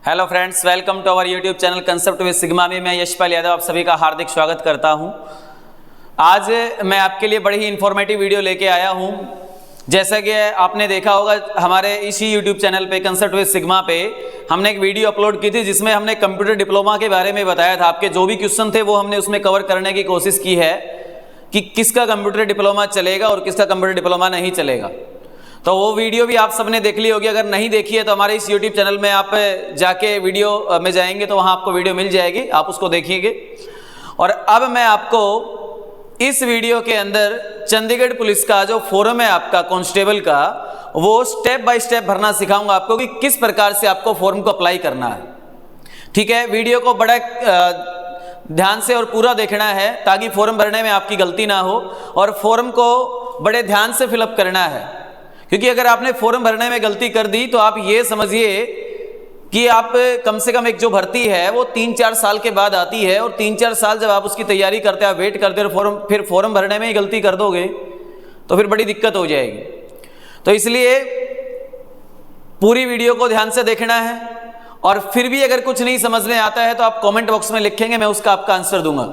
Hello friends, welcome to our YouTube channel concept with sigma में। मैं यशपाल यादव आप सभी का हार्दिक स्वागत करता हूं। आज मैं आपके लिए बड़ी ही इन्फॉर्मेटिव वीडियो लेके आया हूं। जैसा कि आपने देखा होगा, हमारे इसी यूट्यूब चैनल पे कंसेप्ट विद सिग्मा पे हमने एक वीडियो अपलोड की थी जिसमें हमने कंप्यूटर डिप्लोमा के बारे में बताया था। आपके जो भी क्वेश्चन थे वो हमने उसमें कवर करने की कोशिश की है कि किसका कंप्यूटर डिप्लोमा चलेगा और किसका कंप्यूटर डिप्लोमा नहीं चलेगा। तो वो वीडियो भी आप सबने देख ली होगी। अगर नहीं देखी है तो हमारे इस यूट्यूब चैनल में आप जाके वीडियो में जाएंगे तो वहाँ आपको वीडियो मिल जाएगी, आप उसको देखिएगा। और अब मैं आपको इस वीडियो के अंदर चंडीगढ़ पुलिस का जो फॉर्म है आपका कांस्टेबल का, वो स्टेप बाय स्टेप भरना सिखाऊंगा आपको कि किस प्रकार से आपको फॉर्म को अप्लाई करना है। ठीक है, वीडियो को बड़ा ध्यान से और पूरा देखना है ताकि फॉर्म भरने में आपकी गलती ना हो, और फॉर्म को बड़े ध्यान से फिलअप करना है। क्योंकि अगर आपने फॉर्म भरने में गलती कर दी तो आप ये समझिए कि आप कम से कम एक जो भर्ती है वो 3-4 साल के बाद आती है, और 3-4 साल जब आप उसकी तैयारी करते हैं, आप वेट करते हो, फिर फॉर्म भरने में ही गलती कर दोगे तो फिर बड़ी दिक्कत हो जाएगी। तो इसलिए पूरी वीडियो को ध्यान से देखना है, और फिर भी अगर कुछ नहीं समझ में आता है तो आप कमेंट बॉक्स में लिखेंगे, मैं उसका आपका आंसर दूंगा।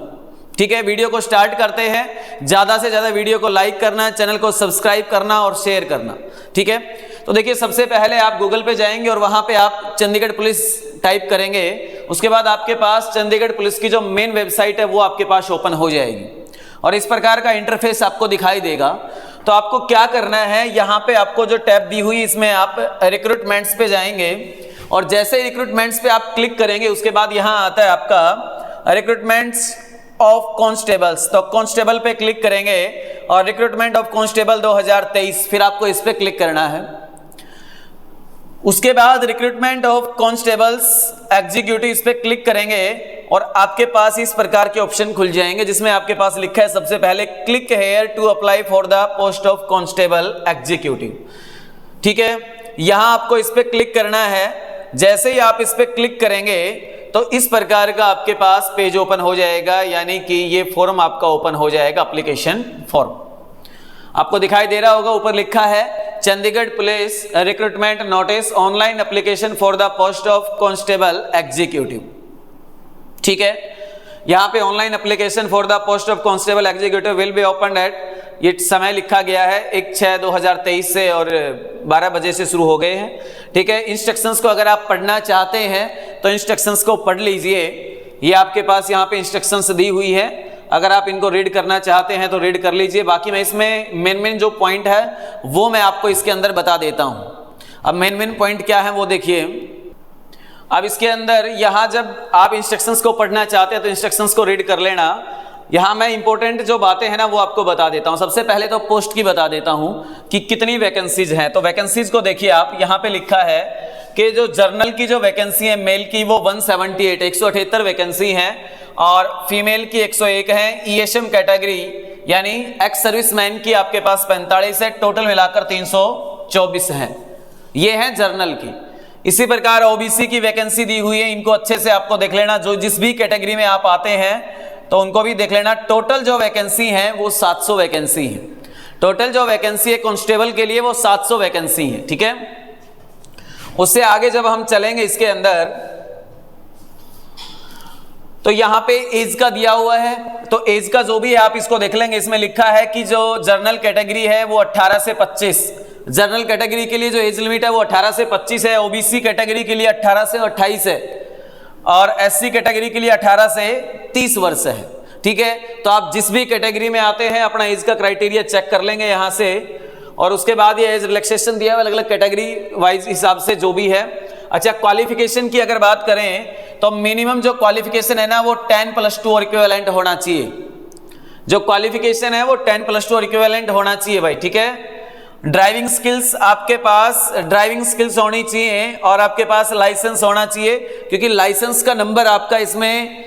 ठीक है, वीडियो को स्टार्ट करते हैं। ज़्यादा से ज़्यादा वीडियो को लाइक करना, चैनल को सब्सक्राइब करना और शेयर करना। ठीक है, तो देखिए, सबसे पहले आप गूगल पे जाएंगे और वहाँ पे आप चंडीगढ़ पुलिस टाइप करेंगे। उसके बाद आपके पास चंडीगढ़ पुलिस की जो मेन वेबसाइट है वो आपके पास ओपन हो जाएगी, और इस प्रकार का इंटरफेस आपको दिखाई देगा। तो आपको क्या करना है, यहाँ पे आपको जो टैब दी हुई इसमें आप रिक्रूटमेंट्स पे जाएंगे, और जैसे ही रिक्रूटमेंट्स पे आप क्लिक करेंगे उसके बाद यहाँ आता है आपका रिक्रूटमेंट्स ऑफ कांस्टेबल्स। तो कांस्टेबल पे क्लिक करेंगे और रिक्रूटमेंट ऑफ कांस्टेबल 2023, फिर आपको इस पे क्लिक करना है। उसके बाद रिक्रूटमेंट ऑफ कांस्टेबल्स एग्जीक्यूटिव, इस पे क्लिक करेंगे और आपके पास इस प्रकार के ऑप्शन खुल जाएंगे जिसमें आपके पास लिखा है सबसे पहले click here to apply for the post of constable executive. ठीक है, यहां आपको इस पे क्लिक करना है। जैसे ही आप इस पे क्लिक करेंगे तो इस प्रकार का आपके पास पेज ओपन हो जाएगा, यानी कि ये फॉर्म आपका ओपन हो जाएगा, एप्लीकेशन फॉर्म। आपको दिखाई दे रहा होगा, ऊपर लिखा है Chandigarh police recruitment notice online application for the post of constable executive. ठीक है, यहाँ पे online application for the post of constable executive will be open at, ये समय लिखा गया है 1/6/2023 से, और 12 बजे से शुरू हो गए हैं। ठीक है, इंस्ट्रक्शंस को अगर आप पढ़ना चाहते हैं तो इंस्ट्रक्शंस को पढ़ लीजिए। ये आपके पास यहाँ पे इंस्ट्रक्शंस दी हुई है, अगर आप इनको रीड करना चाहते हैं तो रीड कर लीजिए। बाकी मैं इसमें मेन जो पॉइंट है वो मैं आपको इसके अंदर बता देता हूँ। अब मेन पॉइंट क्या है वो देखिए। अब इसके अंदर यहाँ जब आप इंस्ट्रक्शंस को पढ़ना चाहते हैं तो इंस्ट्रक्शंस को रीड कर लेना। यहाँ मैं इंपॉर्टेंट जो बातें हैं ना वो आपको बता देता हूँ। सबसे पहले तो पोस्ट की बता देता हूँ कि कितनी वैकेंसीज हैं। तो वैकेंसीज को देखिए आप, यहाँ पे लिखा है कि जो जर्नल की जो वैकेंसी है मेल की वो 178 178 वैकेंसी हैं, और फीमेल की 101 है। ईएसएम कैटेगरी यानी एक्स सर्विसमैन की आपके पास 45 है। टोटल मिलाकर 324 हैं, ये है जर्नल की। इसी प्रकार ओबीसी की वैकेंसी दी हुई है, इनको अच्छे से आपको देख लेना। जो जिस भी कैटेगरी में आप आते हैं तो उनको भी देख लेना। टोटल जो वैकेंसी है वो 700 वैकेंसी है। टोटल जो वैकेंसी है कांस्टेबल के लिए वो 700 वैकेंसी है। ठीक है, उससे आगे जब हम चलेंगे इसके अंदर तो यहाँ पे एज का दिया हुआ है। तो एज का जो भी है आप इसको देख लेंगे। इसमें लिखा है कि जो जनरल कैटेगरी है वो 18 से 25, जनरल कैटेगरी के लिए जो एज लिमिट है वो 18 से 25 है। ओबीसी कैटेगरी के लिए 18 से 28 है, और एससी कैटेगरी के लिए 18 से 30 वर्ष है। ठीक है, तो आप जिस भी कैटेगरी में आते हैं अपना एज का क्राइटेरिया चेक कर लेंगे यहाँ से, और उसके बाद ये एज रिलैक्सेशन दिया हुआ अलग अलग कैटेगरी वाइज हिसाब से जो भी है। अच्छा, क्वालिफिकेशन की अगर बात करें तो मिनिमम जो क्वालिफिकेशन है ना वो 10+2 और इक्विवेलेंट होना चाहिए। जो क्वालिफिकेशन है वो 10+2 और इक्विवेलेंट होना चाहिए भाई। ठीक है, ड्राइविंग स्किल्स आपके पास ड्राइविंग स्किल्स होनी चाहिए, और आपके पास लाइसेंस होना चाहिए, क्योंकि लाइसेंस का नंबर आपका इसमें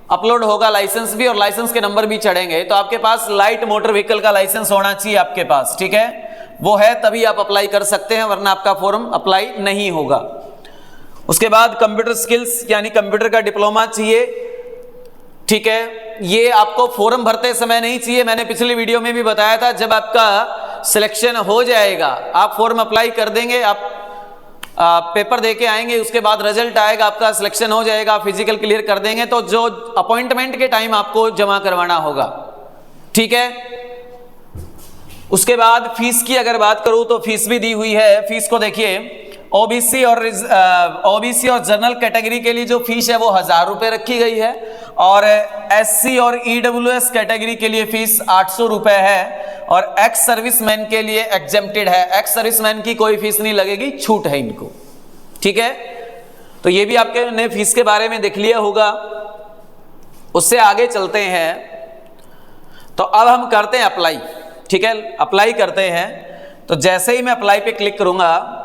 अपलोड होगा, लाइसेंस भी और लाइसेंस के नंबर भी चढ़ेंगे। तो आपके पास लाइट मोटर व्हीकल का लाइसेंस होना चाहिए आपके पास। ठीक है, वो है तभी आप अप्लाई कर सकते हैं, वरना आपका फॉर्म अप्लाई नहीं होगा। उसके बाद कंप्यूटर स्किल्स यानी कंप्यूटर का डिप्लोमा चाहिए। ठीक है, ये आपको फॉर्म भरते समय नहीं चाहिए। मैंने पिछली वीडियो में भी बताया था, जब आपका सिलेक्शन हो जाएगा आप फॉर्म अप्लाई कर देंगे, आप पेपर दे के आएंगे, उसके बाद रिजल्ट आएगा, आपका सिलेक्शन हो जाएगा, फिजिकल क्लियर कर देंगे, तो जो अपॉइंटमेंट के टाइम आपको जमा करवाना होगा, ठीक है। उसके बाद फीस की अगर बात करूं तो फीस भी दी हुई है। फीस को देखिए, ओबीसी और जनरल कैटेगरी के लिए जो फीस है वो 1000 रुपये रखी गई है, और एससी और ईडब्ल्यूएस कैटेगरी के लिए फीस 800 रुपये है, और एक्स सर्विसमैन के लिए एग्जेम्प्टेड है। एक्स सर्विसमैन की कोई फीस नहीं लगेगी, छूट है इनको, ठीक है। तो ये भी आपके ने फीस के बारे में देख लिया होगा। उससे आगे चलते हैं, तो अब हम करते हैं अप्लाई, ठीक है। अप्लाई करते हैं, तो जैसे ही मैं अप्लाई पे क्लिक करूंगा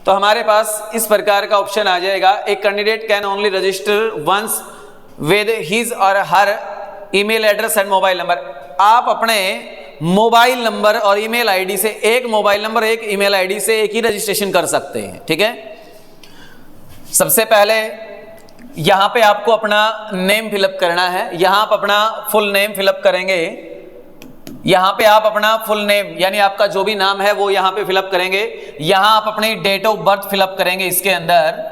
तो हमारे पास इस प्रकार का ऑप्शन आ जाएगा, एक candidate can only register once with his or her email address and mobile number. आप अपने मोबाइल नंबर और ईमेल आईडी से, एक मोबाइल नंबर एक ईमेल आईडी से एक ही रजिस्ट्रेशन कर सकते हैं, ठीक है। सबसे पहले यहां पे आपको अपना नेम फिलअप करना है। यहां आप अपना फुल नेम फिलअप करेंगे। यहां पे आप अपना फुल नेम यानी आपका जो भी नाम है वो यहां पे फिलअप करेंगे। यहां आप अपनी डेट ऑफ बर्थ फिलअप करेंगे इसके अंदर।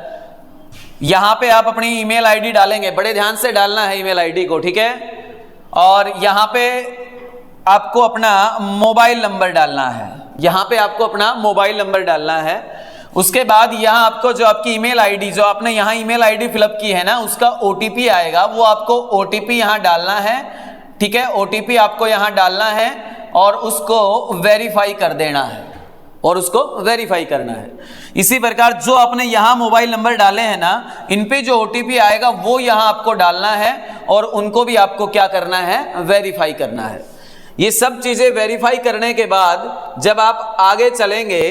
यहां पे आप अपनी ईमेल आईडी डालेंगे, बड़े ध्यान से डालना है ईमेल आईडी को, ठीक है। और यहां पे आपको अपना मोबाइल नंबर डालना है। यहां पे आपको अपना मोबाइल नंबर डालना है। उसके बाद यहां आपको जो आपकी ईमेल आईडी, जो आपने यहां ईमेल आईडी फिलअप की है ना, उसका ओटीपी आएगा, वो आपको ओटीपी यहां डालना है, ठीक है। ओटीपी आपको यहां डालना है और उसको वेरीफाई कर देना है, और उसको वेरीफाई करना है। इसी प्रकार जो आपने यहां मोबाइल नंबर डाले हैं ना, इन पे जो ओटीपी आएगा वो यहां आपको डालना है, और उनको भी आपको क्या करना है, वेरीफाई करना है। ये सब चीजें वेरीफाई करने के बाद जब आप आगे चलेंगे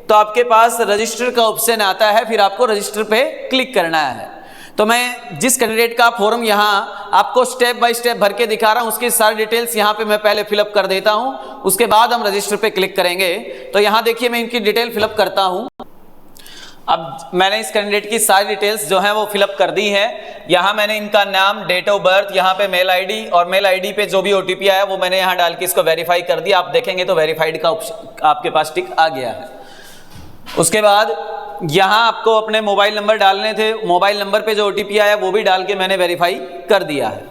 तो आपके पास रजिस्टर का ऑप्शन आता है, फिर आपको रजिस्टर पे क्लिक करना है। तो मैं जिस कैंडिडेट का फॉर्म यहाँ आपको स्टेप बाय स्टेप भर के दिखा रहा हूँ, उसकी सारी डिटेल्स यहाँ पे मैं पहले फिलअप कर देता हूँ, उसके बाद हम रजिस्टर पे क्लिक करेंगे। तो यहाँ देखिए मैं इनकी डिटेल फिलअप करता हूँ। अब मैंने इस कैंडिडेट की सारी डिटेल्स जो है वो फिलअप कर दी है। यहाँ मैंने इनका नाम, डेट ऑफ बर्थ, यहाँ पे मेल आईडी, और मेल आईडी पे जो भी ओटीपी आया वो मैंने यहाँ डाल के इसको वेरीफाई कर दिया। आप देखेंगे तो वेरीफाइड का ऑप्शन आपके पास टिक आ गया है। उसके बाद यहाँ आपको अपने मोबाइल नंबर डालने थे, मोबाइल नंबर पे जो ओटीपी आया वो भी डाल के मैंने वेरीफाई कर दिया है।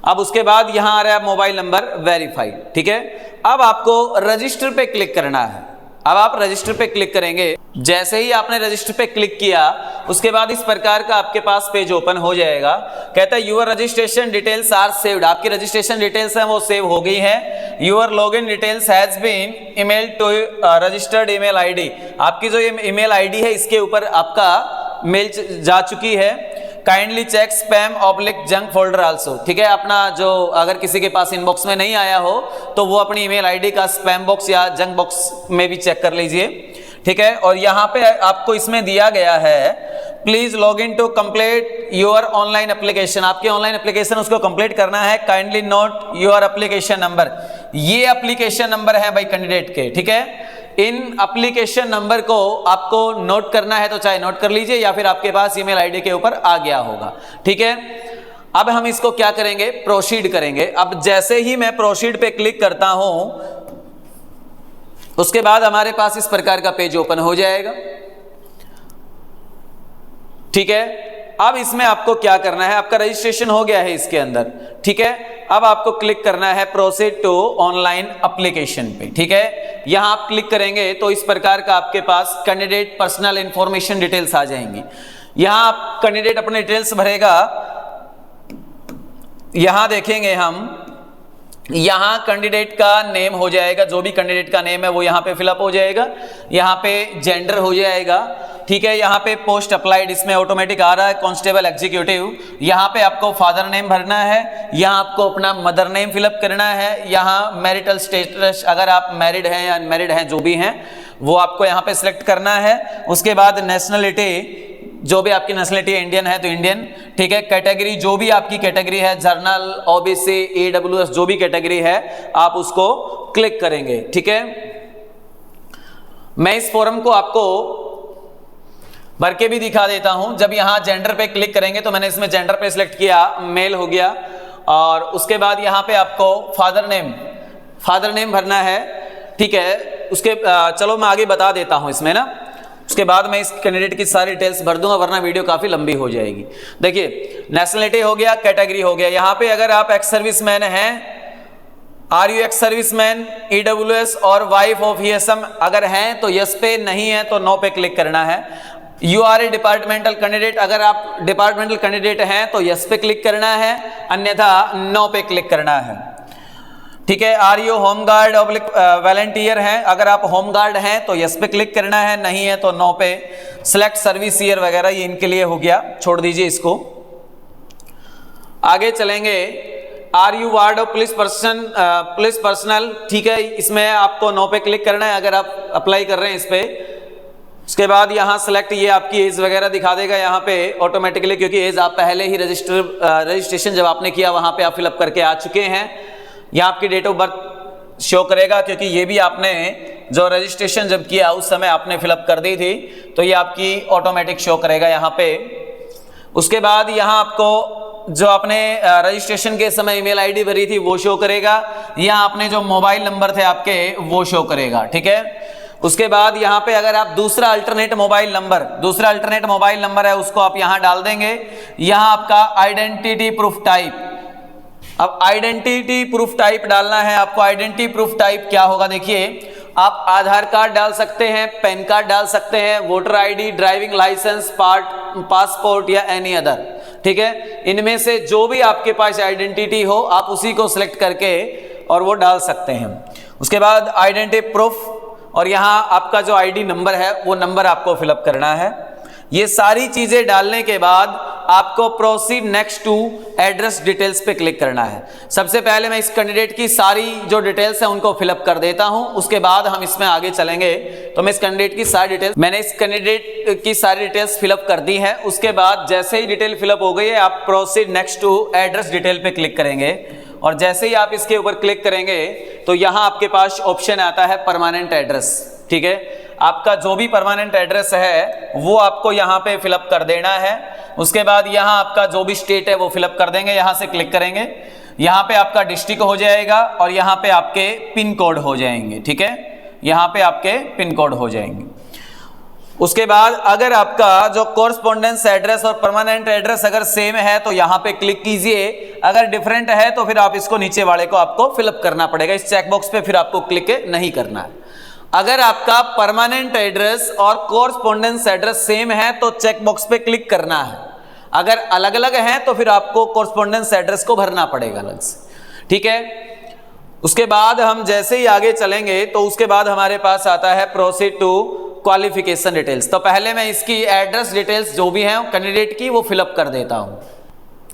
अब उसके बाद यहाँ आ रहा है मोबाइल नंबर वेरीफाइड, ठीक है। अब आपको रजिस्टर पे क्लिक करना है। अब आप रजिस्टर पे क्लिक करेंगे। जैसे ही आपने रजिस्टर पे क्लिक किया, उसके बाद इस प्रकार का आपके पास पेज ओपन हो जाएगा। कहता है your registration details are saved, आपकी रजिस्ट्रेशन डिटेल्स हैं वो सेव हो गई है। Your login details has been email to registered email ID, आपकी जो ईमेल आईडी है इसके ऊपर आपका मेल जा चुकी है। Kindly check spam oblique junk folder also, ठीक है। अपना जो अगर किसी के पास इनबॉक्स में नहीं आया हो तो वो अपनी ईमेल आईडी का स्पैम बॉक्स या जंक बॉक्स में भी चेक कर लीजिए, ठीक है। और यहाँ पे आपको इसमें दिया गया है, please log in to complete your online application, आपके ऑनलाइन एप्लीकेशन उसको कंप्लीट करना है। Kindly note your application number, ये एप्लीकेशन नंबर है भाई कैंडिडेट के, ठीक है। इन एप्लीकेशन नंबर को आपको नोट करना है तो चाहे नोट कर लीजिए, या फिर आपके पास ईमेल आईडी के ऊपर आ गया होगा, ठीक है। अब हम इसको क्या करेंगे, प्रोसीड करेंगे। अब जैसे ही मैं प्रोसीड पे क्लिक करता हूं, उसके बाद हमारे पास इस प्रकार का पेज ओपन हो जाएगा, ठीक है। अब इसमें आपको क्या करना है, आपका रजिस्ट्रेशन हो गया है इसके अंदर, ठीक है। अब आपको क्लिक करना है प्रोसीड टू ऑनलाइन एप्लीकेशन पे, ठीक है। यहां आप क्लिक करेंगे तो इस प्रकार का आपके पास कैंडिडेट पर्सनल इंफॉर्मेशन डिटेल्स आ जाएंगी। यहां आप कैंडिडेट अपने डिटेल्स भरेगा। यहां देखेंगे हम, यहां कैंडिडेट का नेम हो जाएगा, जो भी कैंडिडेट का नेम है वो यहां पे फिलअप हो जाएगा। यहां पे जेंडर हो जाएगा, ठीक है। यहाँ पे पोस्ट अप्लाइड इसमें ऑटोमेटिक आ रहा है, कांस्टेबल एग्जीक्यूटिव। यहाँ पे आपको फादर नेम भरना है, यहाँ आपको अपना मदर नेम फिलअप करना है। यहाँ मैरिटल स्टेटस, अगर आप मैरिड हैं या अनमैरिड हैं, जो भी हैं वो आपको यहाँ पे सिलेक्ट करना है। उसके बाद नेशनलिटी, जो भी आपकी नेशनलिटी इंडियन है तो इंडियन, ठीक है। कैटेगरी, जो भी आपकी कैटेगरी है, जर्नल, ओबीसी, ईडब्ल्यूएस, जो भी कैटेगरी है आप उसको क्लिक करेंगे, ठीक है। मैं इस फॉर्म को आपको भर के भी दिखा देता हूं। जब यहां जेंडर पे क्लिक करेंगे तो मैंने इसमें जेंडर पे सिलेक्ट किया, मेल हो गया। और उसके बाद यहां पे आपको फादर नेम भरना है, ठीक है। उसके चलो मैं आगे बता देता हूं इसमें ना। उसके बाद मैं इस कैंडिडेट की सारी डिटेल्स भर दूंगा, वरना वीडियो काफी लंबी हो जाएगी। देखिए, नेशनलिटी हो गया, कैटेगरी हो गया। यहाँ पे अगर आप एक्स सर्विसमैन हैं, are you ex serviceman, EWS और वाइफ ऑफ ईएसएम अगर हैं तो यस पे, नहीं है तो नो पे क्लिक करना है। You are a departmental candidate, अगर आप डिपार्टमेंटल कैंडिडेट हैं तो यस पे क्लिक करना है, अन्यथा नो पे क्लिक करना है। ठीक है। Are you home guard volunteer हैं, अगर आप होम गार्ड हैं तो यस पे क्लिक करना है, नहीं है तो नो पे। सिलेक्ट सर्विस ईयर वगैरह ये इनके लिए हो गया, छोड़ दीजिए इसको। आगे चलेंगे, are you ward of police personnel, ठीक है, इसमें आपको नो पे क्लिक करना है अगर आप अप्लाई कर रहे हैं इस पे। उसके बाद यहाँ सेलेक्ट, ये आपकी एज वगैरह दिखा देगा यहाँ पे ऑटोमेटिकली, क्योंकि एज आप पहले ही रजिस्ट्रेशन जब आपने किया वहां पे आप फिलअप करके आ चुके हैं। यहाँ आपकी डेट ऑफ बर्थ शो करेगा, क्योंकि ये भी आपने जो रजिस्ट्रेशन जब किया उस समय आपने फिलअप कर दी थी, तो ये आपकी ऑटोमेटिक शो करेगा यहाँ पे। उसके बाद यहाँ आपको जो आपने रजिस्ट्रेशन के समय ईमेल आईडी भरी थी वो शो करेगा, यहाँ आपने जो मोबाइल नंबर थे आपके वो शो करेगा। ठीक है। उसके बाद यहाँ पे अगर आप दूसरा अल्टरनेट मोबाइल नंबर है उसको आप यहाँ डाल देंगे। यहाँ आपका आइडेंटिटी प्रूफ टाइप, अब आइडेंटिटी प्रूफ टाइप डालना है आपको। आइडेंटिटी प्रूफ टाइप क्या होगा, देखिए, आप आधार कार्ड डाल सकते हैं, पैन कार्ड डाल सकते हैं, voter ID, driving licence, passport या एनी अदर। ठीक है, इनमें से जो भी आपके पास आइडेंटिटी हो आप उसी को सिलेक्ट करके और वो डाल सकते हैं। उसके बाद आइडेंटिटी प्रूफ, और यहाँ आपका जो आईडी नंबर है वो नंबर आपको फिलअप करना है। ये सारी चीजें डालने के बाद आपको proceed next to address details पे क्लिक करना है। सबसे पहले मैं इस कैंडिडेट की सारी जो डिटेल्स है उनको फिलअप कर देता हूं, उसके बाद हम इसमें आगे चलेंगे। तो मैं इस कैंडिडेट की सारी डिटेल्स, मैंने इस कैंडिडेट की सारी डिटेल्स फिलअप कर दी है। उसके बाद जैसे ही डिटेल फिलअप हो गई है आप proceed next to address detail पे क्लिक करेंगे, और जैसे ही आप इसके ऊपर क्लिक करेंगे तो यहाँ आपके पास ऑप्शन आता है परमानेंट एड्रेस। ठीक है, आपका जो भी परमानेंट एड्रेस है वो आपको यहाँ पे फिलअप कर देना है। उसके बाद यहाँ आपका जो भी स्टेट है वो फिलअप कर देंगे, यहाँ से क्लिक करेंगे, यहाँ पे आपका डिस्ट्रिक्ट हो जाएगा और यहाँ पे आपके पिन कोड हो जाएंगे। ठीक है, यहाँ पे आपके पिन कोड हो जाएंगे। उसके बाद अगर आपका जो कॉरस्पॉन्डेंस एड्रेस और परमानेंट एड्रेस अगर सेम है तो यहाँ पे क्लिक कीजिए, अगर डिफरेंट है तो फिर आप इसको नीचे वाले को आपको फिलअप करना पड़ेगा, इस चेकबॉक्स पे फिर आपको क्लिक नहीं करना है। अगर आपका परमानेंट एड्रेस और कॉरस्पॉन्डेंस एड्रेस सेम है तो चेकबॉक्स पे क्लिक करना है, अगर अलग अलग है तो फिर आपको कॉरस्पॉन्डेंस एड्रेस को भरना पड़ेगा अलग से। ठीक है, उसके बाद हम जैसे ही आगे चलेंगे तो उसके बाद हमारे पास आता है प्रोसीड टू क्वालिफिकेशन डिटेल्स। तो पहले मैं इसकी एड्रेस डिटेल्स जो भी हैं कैंडिडेट की वो फिलअप कर देता हूं।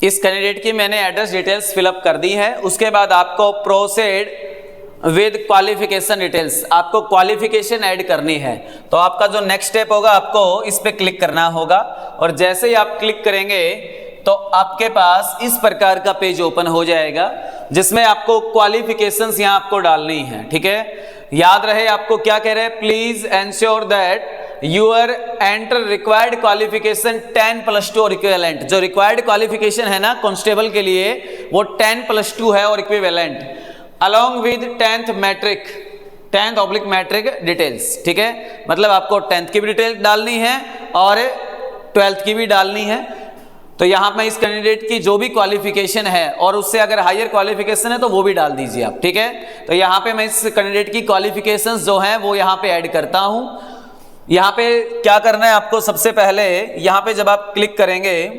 इस कैंडिडेट की मैंने एड्रेस डिटेल्स फिलअप कर दी है। उसके बाद आपको प्रोसीड विद क्वालिफिकेशन डिटेल्स, आपको क्वालिफिकेशन ऐड करनी है। तो आपका जो नेक्स्ट स्टेप होगा आपको इस पे क्लिक करना होगा, और जैसे ही आप क्लिक करेंगे तो आपके पास इस प्रकार का पेज ओपन हो जाएगा जिसमें आपको क्वालिफिकेशंस यहाँ आपको डालनी है। ठीक है, याद रहे आपको क्या कह रहे हैं, please ensure that your enter required qualification 10+2 और इक्विवेलेंट। जो रिक्वायर्ड क्वालिफिकेशन है ना कांस्टेबल के लिए वो 10+2 है और equivalent, along with 10th matric details. ठीक है, मतलब आपको 10th की भी डिटेल डालनी है और 12th की भी डालनी है। तो यहाँ मैं इस कैंडिडेट की जो भी क्वालिफिकेशन है और उससे अगर हायर क्वालिफिकेशन है तो वो भी डाल दीजिए आप। ठीक है, तो यहाँ पे मैं इस कैंडिडेट की क्वालिफिकेशंस जो हैं वो यहाँ पे ऐड करता हूँ। यहाँ पे क्या करना है आपको, सबसे पहले यहाँ पे जब आप क्लिक करेंगे,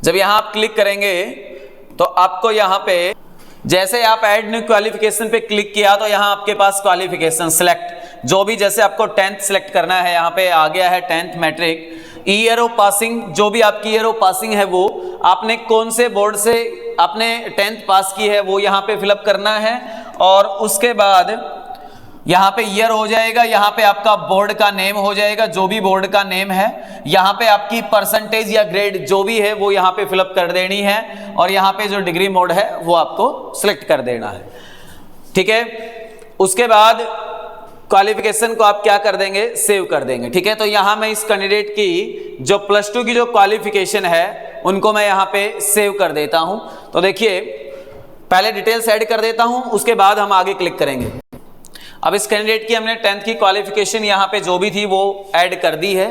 जब यहाँ आप क्लिक करेंगे तो आपको यहाँ पे जैसे आप ऐड न्यू क्वालिफिकेशन पे क्लिक किया तो यहाँ आपके पास क्वालिफिकेशन सिलेक्ट, जो भी जैसे आपको 10th सिलेक्ट करना है, यहाँ पे आ गया है 10th matric. Year of passing, जो भी आपकी ईयर ऑफ पासिंग है वो आपने कौन से बोर्ड से आपने 10th पास की है वो यहाँ पे फिलअप करना है। और उसके बाद यहाँ पे ईयर हो जाएगा, यहाँ पे आपका बोर्ड का नेम हो जाएगा, जो भी बोर्ड का नेम है, यहाँ पे आपकी परसेंटेज या ग्रेड जो भी है वो यहाँ पे फिलअप कर देनी है, और यहाँ पे जो डिग्री मोड है वो आपको सिलेक्ट कर देना है। ठीक है, उसके बाद क्वालिफिकेशन को आप क्या कर देंगे, सेव कर देंगे। ठीक है, तो यहाँ मैं इस कैंडिडेट की जो +2 की जो क्वालिफिकेशन है उनको मैं यहाँ पे सेव कर देता हूँ। तो देखिए पहले डिटेल्स ऐड कर देता हूँ, उसके बाद हम आगे क्लिक करेंगे। अब इस कैंडिडेट की हमने 10th की क्वालिफिकेशन यहाँ पे जो भी थी वो ऐड कर दी है,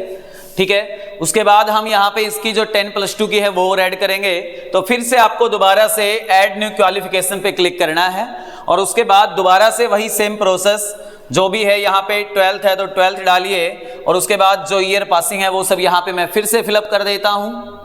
ठीक है। उसके बाद हम यहाँ पे इसकी जो 10+2 की है वो और ऐड करेंगे। तो फिर से आपको दोबारा से ऐड न्यू क्वालिफिकेशन पे क्लिक करना है और उसके बाद दोबारा से वही सेम प्रोसेस जो भी है, यहाँ पे 12th है तो 12th डालिए और उसके बाद जो ईयर पासिंग है वो सब यहाँ पे मैं फिर से फिलअप कर देता हूँ।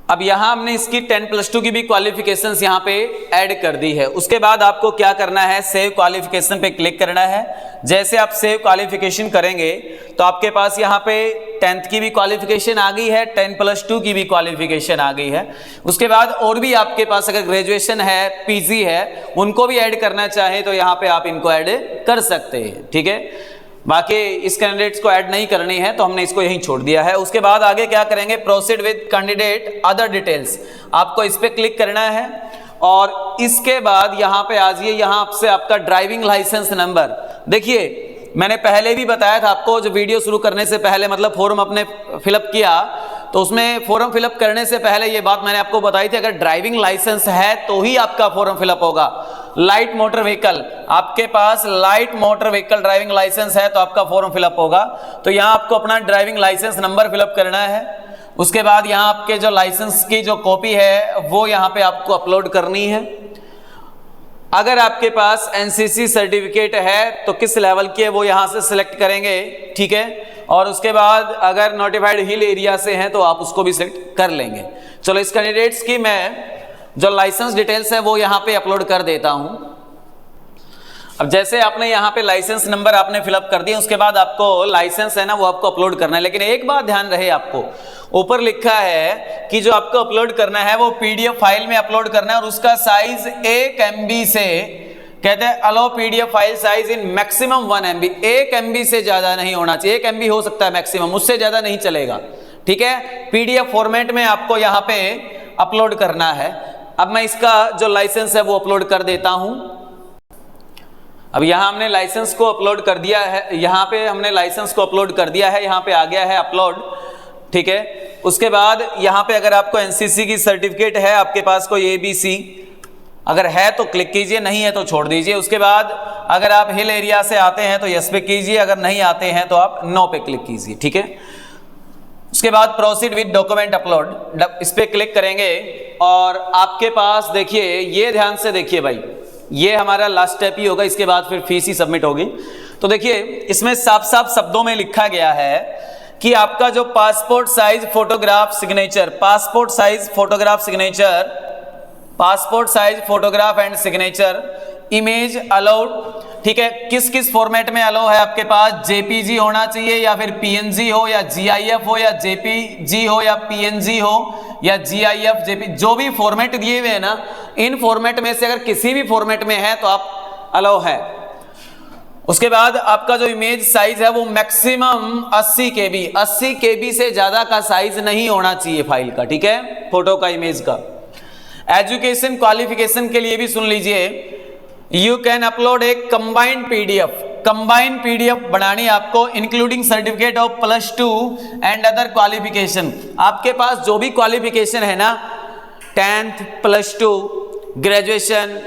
अब यहाँ हमने इसकी 10+2 की भी क्वालिफिकेशंस यहाँ पे ऐड कर दी है। उसके बाद आपको क्या करना है, सेव क्वालिफिकेशन पे क्लिक करना है। जैसे आप सेव क्वालिफिकेशन करेंगे तो आपके पास यहाँ पे 10th की भी क्वालिफिकेशन आ गई है, 10+2 की भी क्वालिफिकेशन आ गई है। उसके बाद और भी आपके पास अगर ग्रेजुएशन है, पीजी है, उनको भी ऐड करना चाहे तो यहाँ पे आप इनको ऐड कर सकते हैं, ठीक है। बाकी इस कैंडिडेट्स को ऐड नहीं करनी है तो हमने इसको यहीं छोड़ दिया है। उसके बाद आगे क्या करेंगे, proceed with candidate other details, आपको इस पे क्लिक करना है और इसके बाद यहाँ पे आ जाइए। यहाँ आपसे आपका ड्राइविंग लाइसेंस नंबर, देखिए मैंने पहले भी बताया था आपको, जो वीडियो शुरू करने से पहले मतलब फॉर्म अपने फिलअप किया तो उसमें फॉर्म फिलअप करने से पहले ये बात मैंने आपको बताई थी, अगर ड्राइविंग लाइसेंस है तो ही आपका फॉर्म फिलअप होगा। लाइट मोटर व्हीकल, आपके पास light motor vehicle driving licence है तो आपका फॉर्म फिलअप होगा। तो यहाँ आपको अपना ड्राइविंग लाइसेंस नंबर फिलअप करना है। उसके बाद यहाँ आपके जो लाइसेंस की जो कॉपी है वो यहाँ पे आपको अपलोड करनी है। अगर आपके पास एनसीसी सर्टिफिकेट है तो किस लेवल की है वो यहाँ से सिलेक्ट करेंगे, ठीक है। और उसके बाद अगर नोटिफाइड हिल एरिया से हैं तो आप उसको भी सिलेक्ट कर लेंगे। चलो इस कैंडिडेट्स की मैं जो लाइसेंस डिटेल्स है वो यहाँ पे अपलोड कर देता हूँ। अब जैसे आपने यहाँ पे लाइसेंस नंबर आपने फिलअप कर दिया, उसके बाद आपको लाइसेंस है ना वो आपको अपलोड करना है। लेकिन एक बात ध्यान रहे, आपको ऊपर लिखा है कि जो आपको अपलोड करना है वो पीडीएफ फाइल में अपलोड करना है और उसका साइज 1 MB से, कहते हैं allow PDF file size in maximum 1 MB, 1 MB से ज्यादा नहीं होना चाहिए। 1 MB हो सकता है मैक्सिमम, उससे ज्यादा नहीं चलेगा, ठीक है। पीडीएफ फॉर्मेट में आपको यहाँ पे अपलोड करना है। अब मैं इसका जो लाइसेंस है वो अपलोड कर देता हूं। अब यहां हमने लाइसेंस को अपलोड कर दिया है, यहां पे हमने लाइसेंस को अपलोड कर दिया है, यहां पे आ गया है अपलोड, ठीक है। उसके बाद यहां पे अगर आपको एनसीसी की सर्टिफिकेट है, आपके पास कोई ABC अगर है तो क्लिक कीजिए, नहीं है तो छोड़ दीजिए। उसके बाद अगर आप हिल एरिया से आते हैं तो यस पे कीजिए, अगर नहीं आते हैं तो आप नो पे क्लिक कीजिए, ठीक है। उसके बाद प्रोसीड विद डॉक्यूमेंट अपलोड, इस पे क्लिक करेंगे और आपके पास देखिए, ये ध्यान से देखिए भाई, ये हमारा लास्ट स्टेप ही होगा, इसके बाद फिर फीस ही सबमिट होगी। तो देखिए इसमें साफ साफ शब्दों में लिखा गया है कि आपका जो passport size photograph signature, passport size photograph signature, passport size photograph and signature image allowed, ठीक है। किस किस फॉर्मेट में अलाउ है आपके पास, जेपीजी होना चाहिए या फिर पीएनजी हो या जीआईएफ हो या जेपीजी हो या पीएनजी हो या जीआईएफ जेपी, जो भी फॉर्मेट दिए हुए हैं ना, इन फॉर्मेट में से अगर किसी भी फॉर्मेट में है तो आप अलाउ है। उसके बाद आपका जो इमेज साइज है वो मैक्सिमम 80 KB, 80 KB से ज्यादा का साइज नहीं होना चाहिए फाइल का, ठीक है, फोटो का, इमेज का। एजुकेशन क्वालिफिकेशन के लिए भी सुन लीजिए, you can upload A combined PDF, combined PDF बनानी आपको, including certificate of +2 and other qualification. आपके पास जो भी क्वालिफिकेशन है ना, 10th +2 graduation,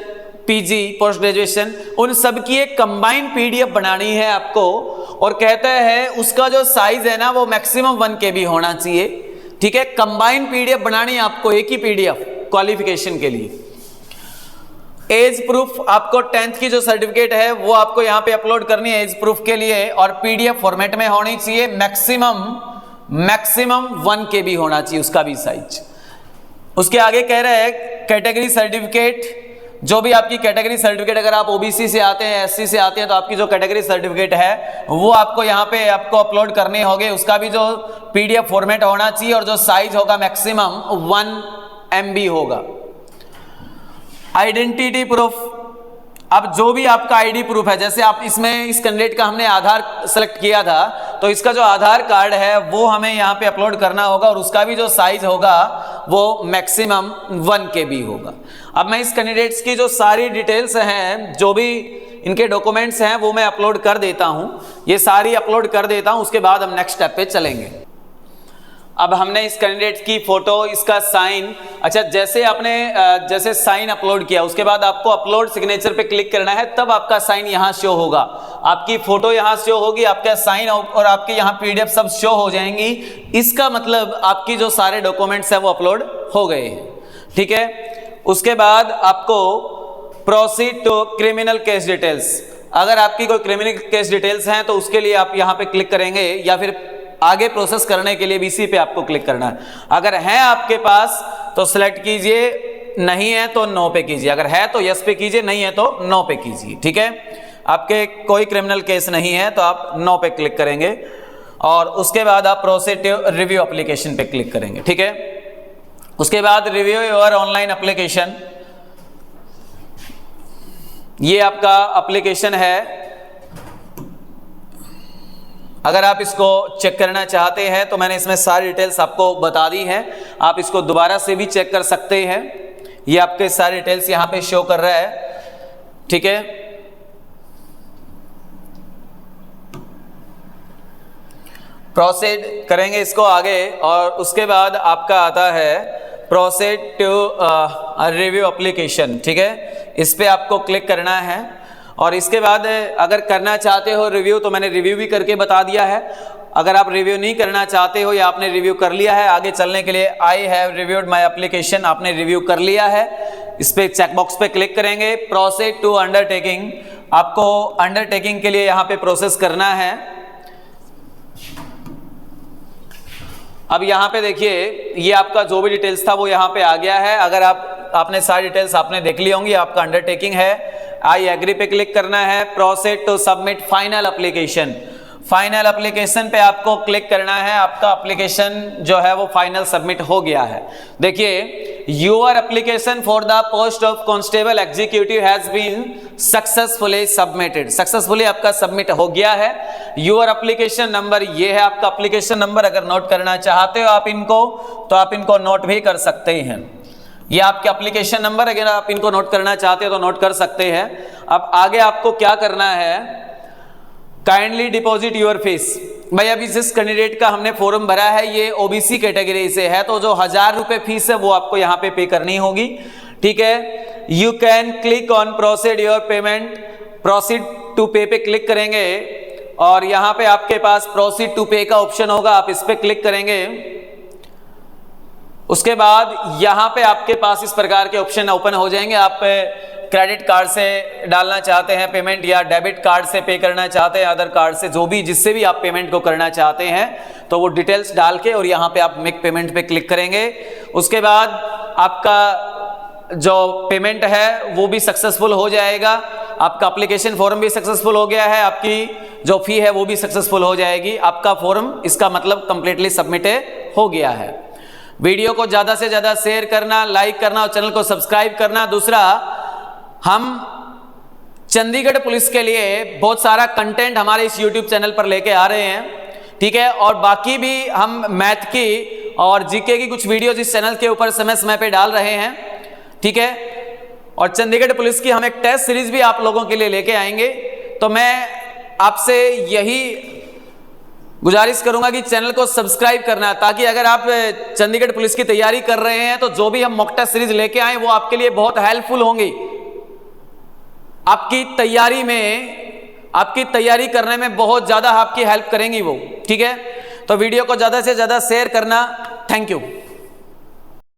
PG, post graduation, उन सब की एक कंबाइंड पीडीएफ बनानी है आपको। और कहता है उसका जो साइज है ना वो मैक्सिमम 1 KB होना चाहिए, ठीक है। कंबाइंड पीडीएफ बनानी है आपको, एक ही पीडीएफ क्वालिफिकेशन के लिए। एज प्रूफ, आपको 10th की जो सर्टिफिकेट है वो आपको यहाँ पे अपलोड करनी है एज प्रूफ के लिए, और पीडीएफ फॉर्मेट में होनी चाहिए, मैक्सिमम 1 KB होना चाहिए उसका भी साइज। उसके आगे कह रहे हैं कैटेगरी सर्टिफिकेट, जो भी आपकी कैटेगरी सर्टिफिकेट, अगर आप ओबीसी से आते हैं, एससी से आते हैं, तो आपकी जो कैटेगरी सर्टिफिकेट है वो आपको यहाँ पे आपको अपलोड करने होंगे, उसका भी जो पीडीएफ फॉर्मेट होना चाहिए और जो साइज होगा मैक्सिमम 1 MB होगा। आइडेंटिटी प्रूफ, अब जो भी आपका आईडी प्रूफ है, जैसे आप इसमें इस कैंडिडेट का हमने आधार सेलेक्ट किया था, तो इसका जो आधार कार्ड है वो हमें यहाँ पे अपलोड करना होगा और उसका भी जो साइज होगा वो मैक्सिमम 1 KB होगा। अब मैं इस कैंडिडेट्स की जो सारी डिटेल्स हैं, जो भी इनके डॉक्यूमेंट्स हैं, वो मैं अपलोड कर देता हूँ, ये सारी अपलोड कर देता हूँ। उसके बाद हम नेक्स्ट स्टेप पे चलेंगे। अब हमने इस कैंडिडेट की फोटो, इसका साइन, अच्छा जैसे आपने जैसे साइन अपलोड किया उसके बाद आपको अपलोड सिग्नेचर पे क्लिक करना है, तब आपका साइन यहां शो होगा। आपकी फोटो यहां शो होगी, आपका साइन और आपके यहां पीडीएफ सब शो हो जाएंगी। इसका मतलब आपकी जो सारे डॉक्यूमेंट्स है वो अपलोड हो गए हैं, ठीक है। उसके बाद आपको proceed to criminal case details, अगर आपकी कोई क्रिमिनल केस डिटेल्स हैं तो उसके लिए आप यहां पे क्लिक करेंगे, या फिर आगे प्रोसेस करने के लिए भी इसी पे आपको क्लिक करना है। अगर है आपके पास तो सिलेक्ट कीजिए, नहीं है तो नो पे कीजिए, अगर है तो यस पे कीजिए, नहीं है तो नो पे कीजिए, ठीक है। आपके कोई क्रिमिनल केस नहीं है तो आप नो पे क्लिक करेंगे और उसके बाद आप प्रोसीड टू रिव्यू एप्लीकेशन पे क्लिक करेंगे, ठीक है। उसके बाद रिव्यू योर ऑनलाइन एप्लीकेशन, ये आपका एप्लीकेशन है। अगर आप इसको चेक करना चाहते हैं तो मैंने इसमें सारी डिटेल्स आपको बता दी हैं, आप इसको दोबारा से भी चेक कर सकते हैं। ये आपके सारी डिटेल्स यहां पे शो कर रहा है, ठीक है। प्रोसीड करेंगे इसको आगे और उसके बाद आपका आता है प्रोसीड टू रिव्यू एप्लीकेशन, ठीक है। इस पे आपको क्लिक करना है और इसके बाद अगर करना चाहते हो रिव्यू तो मैंने रिव्यू भी करके बता दिया है। अगर आप रिव्यू नहीं करना चाहते हो या आपने रिव्यू कर लिया है, आगे चलने के लिए I have reviewed my application, आपने रिव्यू कर लिया है, इस पे चेकबॉक्स पे क्लिक करेंगे। प्रोसीड टू अंडरटेकिंग, आपको अंडरटेकिंग के लिए यहाँ पे प्रोसेस करना है। अब यहाँ पे देखिए ये आपका जो भी डिटेल्स था वो यहाँ पे आ गया है। अगर आपने सारी डिटेल्स आपने देख ली होंगी, आपका अंडरटेकिंग है। आई एग्री पे क्लिक करना है। Proceed to submit final application, final application पे आपको क्लिक करना है। आपका एप्लीकेशन जो है वो फाइनल सबमिट हो गया है। देखिए your application for the post of constable executive has been successfully submitted, successfully आपका सबमिट हो गया है। योर एप्लीकेशन नंबर ये है आपका एप्लीकेशन नंबर, अगर नोट करना चाहते हो आप इनको तो आप इनको नोट भी कर सकते हैं। ये आपके एप्लीकेशन नंबर, अगर आप इनको नोट करना चाहते हो तो नोट कर सकते हैं। अब आगे आपको क्या करना है, काइंडली डिपॉजिट योर फीस। भाई अभी जिस कैंडिडेट का हमने फॉर्म भरा है ये ओबीसी कैटेगरी से है, तो जो 1000 रुपए फीस है वो आपको यहाँ पे करनी होगी, ठीक है। You can click on proceed your payment, proceed to pay पे क्लिक करेंगे और यहाँ पे आपके पास प्रोसीड टू पे का ऑप्शन होगा, आप इस पे क्लिक करेंगे। उसके बाद यहाँ पे आपके पास इस प्रकार के ऑप्शन ओपन हो जाएंगे। आप क्रेडिट कार्ड से डालना चाहते हैं पेमेंट या डेबिट कार्ड से पे करना चाहते हैं, आधार कार्ड से, जो भी जिससे भी आप पेमेंट को करना चाहते हैं तो वो डिटेल्स डाल के और यहाँ पे आप मेक पेमेंट पे क्लिक करेंगे। उसके बाद आपका जो पेमेंट है वो भी सक्सेसफुल हो जाएगा, आपका एप्लीकेशन फॉर्म भी सक्सेसफुल हो गया है, आपकी जो फी है वो भी सक्सेसफुल हो जाएगी। आपका फॉर्म इसका मतलब कंप्लीटली सबमिट हो गया है। वीडियो को ज़्यादा से ज़्यादा शेयर करना, लाइक करना और चैनल को सब्सक्राइब करना। दूसरा, हम चंडीगढ़ पुलिस के लिए बहुत सारा कंटेंट हमारे इस YouTube चैनल पर लेके आ रहे हैं, ठीक है। और बाकी भी हम मैथ की और जीके की कुछ वीडियोज इस चैनल के ऊपर समय समय पे डाल रहे हैं, ठीक है। और चंडीगढ़ पुलिस की हम एक टेस्ट सीरीज भी आप लोगों के लिए लेके आएंगे। तो मैं आपसे यही गुजारिश करूंगा कि चैनल को सब्सक्राइब करना, ताकि अगर आप चंडीगढ़ पुलिस की तैयारी कर रहे हैं तो जो भी हम मॉक टेस्ट सीरीज लेके आए वो आपके लिए बहुत हेल्पफुल होंगी। आपकी तैयारी में, आपकी तैयारी करने में बहुत ज़्यादा आपकी हेल्प करेंगी वो, ठीक है। तो वीडियो को ज़्यादा से ज़्यादा शेयर करना। Thank you.